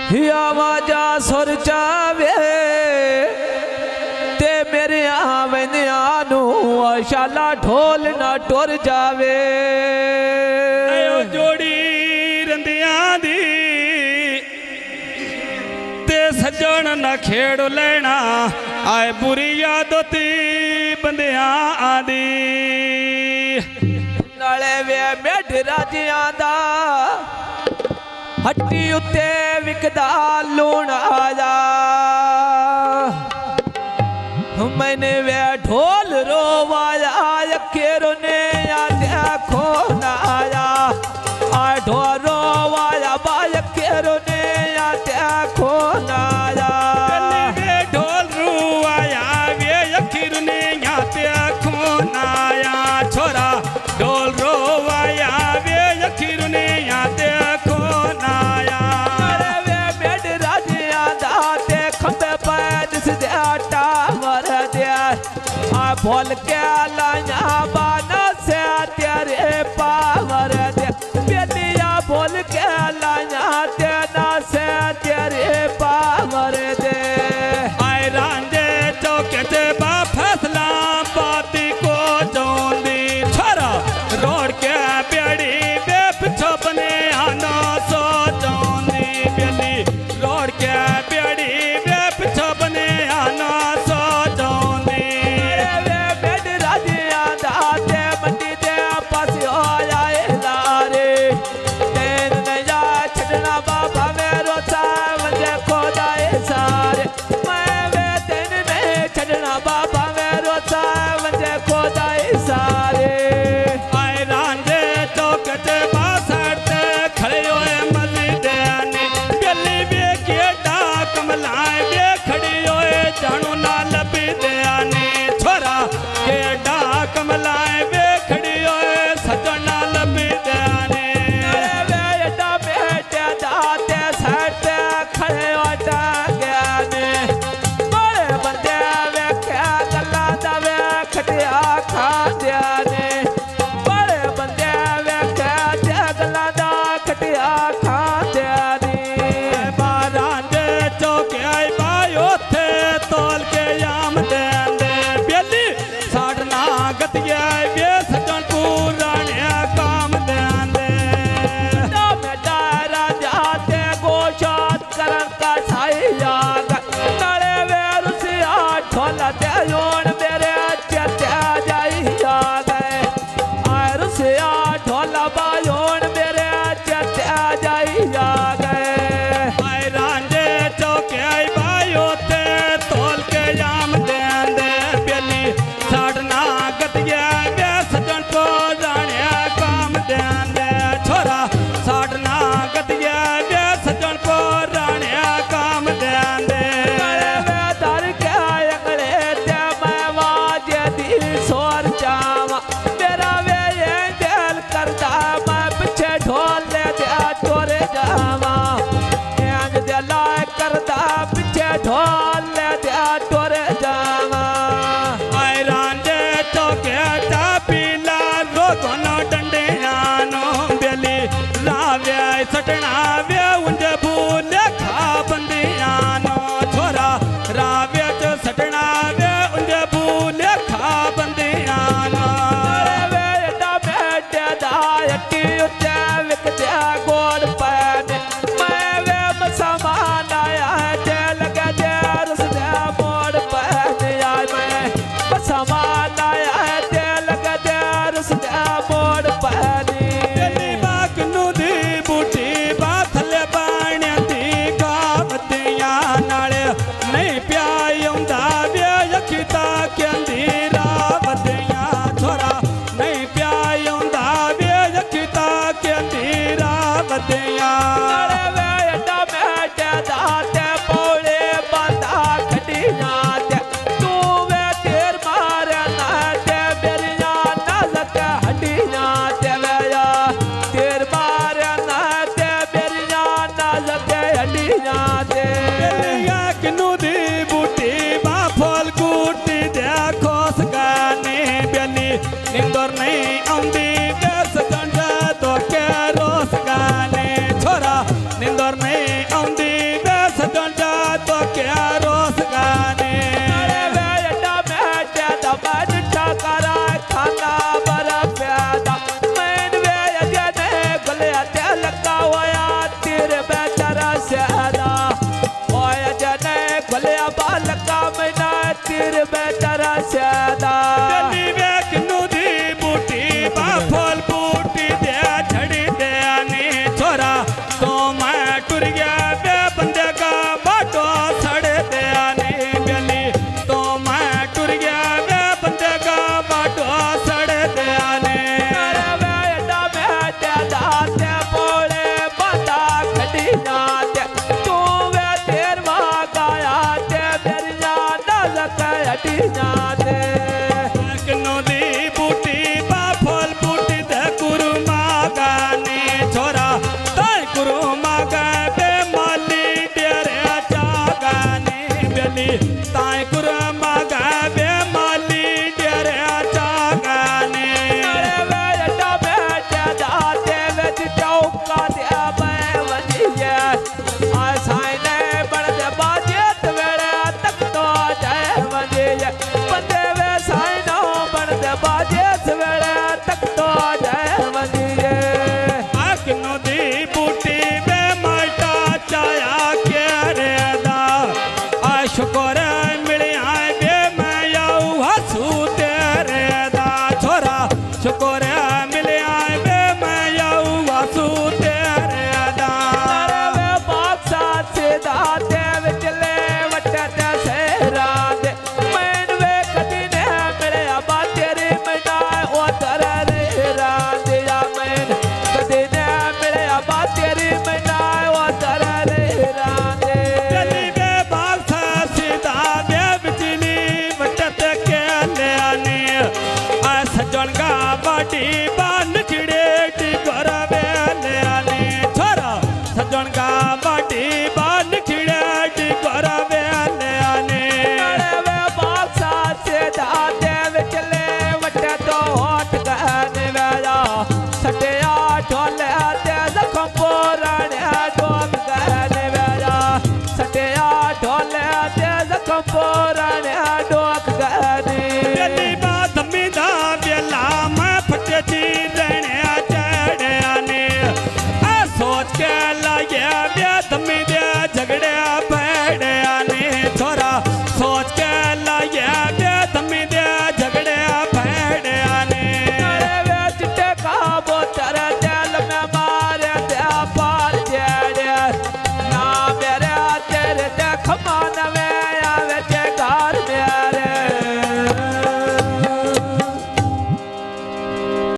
आवाजा सुर चावे ते मेरे आवेन्यानू शाला ढोल ना टुर जावे। आयो जोड़ी रंदियां दी ते सजन ना खेड़ लेना आए बुरी यादों बंदियां आदी। नाले वे मेढ राजियां दा हट्टी उत्ते विकदा लूण आजा। मैंने वे ढोल रोवाया अखेरो ने देखो ना आया। आ ढोल रोवाया बाय अखेरो ने देखो ना आया। वे ढोल रोवाया वे अखीर ने देखो ना आया। छोरा ढोल रोवाया वे अखीर ने देखो ना आया। वे बेड राजिया दाते खंबे पैद से टावर दे आ बोल के लाया बाना से तेरे पावर दे। बेलिया बोल के लाया तेना से तेरे पावर दे। आए रांझे चौके से बा फैसला बाती को जोंदी। छोरा रोड के बेड़ी वे पिछो बने आना सो जोंदी। बेली रोड के बेड़ी वे पिछो बने आना सो जोंदी। वे बेड राजिया दाते मंडी दे पास आया लारे। तेन नया छड़ना बाबा मेरो सावजे खोदाए सारे। मैं वे तेन में छड़ना बाबा मेरो सावजे खोदाए सारे। आए रांझे चौके से बा सड़ते खड़े हुए मस्जिदाने। बेली वे के डाक मलाए वे खड़ी हुए जानू ना लबी दयाने। छोरा के डाक मलाए वे खड़ी हुए सजन ना लबी दयाने। वे एडा बेटे दाते सड़ते खड़े होटा ज्ञाने। बड़े बंदे वे क्या गल्ला दवे खटिया खा दियाने। बड़े बंदे वे क्या गल्ला दा खटिया खा दियाने। रांझे चौके आई बायो थे तोल के याम देंदे। बेली साड़ना गतिया वे सजन पुराने काम देंदे। जाते गोशात करन का साइया नले वे रुसिया ढोला ते योन मेरे चते जाइया गए। आय रुसिया ढोला बायोन मेरे चते जाइया गए। आए रांझे चौके आई बायो थे तोल के याम देंदे। बेली साड़ना गतिया वे सजन पुराने काम देंदे। छोरा साड़ना गतिया वे सजन पुराने काम देंदे। नले वे दर के अगले ते मैं वाजे दी सोर जावा। मेरा वे ये दिल करता मैं पीछे ढोल ले दे टोरे जावा। एंग दे लाय करता पीछे ढोल ले दे टोरे जावा। आए रांझे चौके चा पीला रोगन डंडे आनो। बेली रावे सटना वे उंज भूले खा बंदी आनो। छोरा रावे च सटना वे उंज भूले खा बंदी आनो। वे एडा बेटे दा हट्टी उत्ते विक दे गोड़ पैने। मैं वे मसमान आया ते लगे दे रुस दे मोड़ पैने। आय मैं मसमान आया ते लगे दे रुस दे मोड़ पैने। बेली बाकनू दी बूटी बाथले बाण्या दी गावतिया नाले नहीं प्यायंदा वे यखिता केंदी रावतिया। छोरा नहीं प्यायंदा वे यखिता केंदी रावतिया। नले वे एडा बेटे दाते पौड़े बांधा खड़िया ते। तू वे तेर मारे ना ते बेरिया ना लगे हड्डिया ते। वे या तेर मारे ना ते बेरिया ना लगे हड्डिया ते। बेलिया किनू दी बूटी बा फल गुटी देखो सगाने। बेली निंदर नहीं आउंदी वे सजन तो के रोस गाने। छोरा निंदर नहीं आउंदी टुर गया वे बंदे का बाटो सड़े दिया ने बेली तो मैं टुर गया वे बंदे का बाटो सड़े दिया ने वे एडा बैठे दाते बोले बाता खड़ी नाते तू वे तेर गाया ते मेरी जान हटी नाते किन्नो दी बूटी बा फल बूटी दे गुरु मागानी छोरा ताई गुरु मागा बे माली डेरे चागानी बेली ताई गुरु मागा बे माली डेरे चागानी वे एडा बैठे दाते विच चौका दे मैं वजिए आ साइने बण दे बाजे तवेड़े तक तो जाए वजिए बंदे वे साइनो बण दे बाजे तवेड़े तक तो जाए वजिए किन्नो दी बूटी बे माटा चाया के रे दा आ शुक्र मिलिया बे मैं आऊ हसू तेरे दा छोरा शुक्र मिलिया बे मैं आऊ हसू तेरे दा वे बादशाह से दाते विच ले वटे ते सेरा दे मैन वे कदी ने मेरे आबा तेरी मैना ओ तर रे रात या मैन कदी ने मेरे आबा तेरी मैना ओ तर रे रात गली बे बागसा सीधा बे बिजली बचत के ले आनी आ सजन का बाटी बान छिड़े टिकर बे ले आनी छोरा सजन का बाटी बान छिड़े टिकर बे ले आनी वे बादशाह से दाते विच ले वटे तो होठ गहने वेला सटिया ढोले ते जखम पुराने डोक गहने वेला सटिया ढोले ते जखम पुराने डोक गहने बेली बात मिदा बेला मैं फटे ची रहने चढ़े आने आ सोच के लागे बे दमी दे झगड़े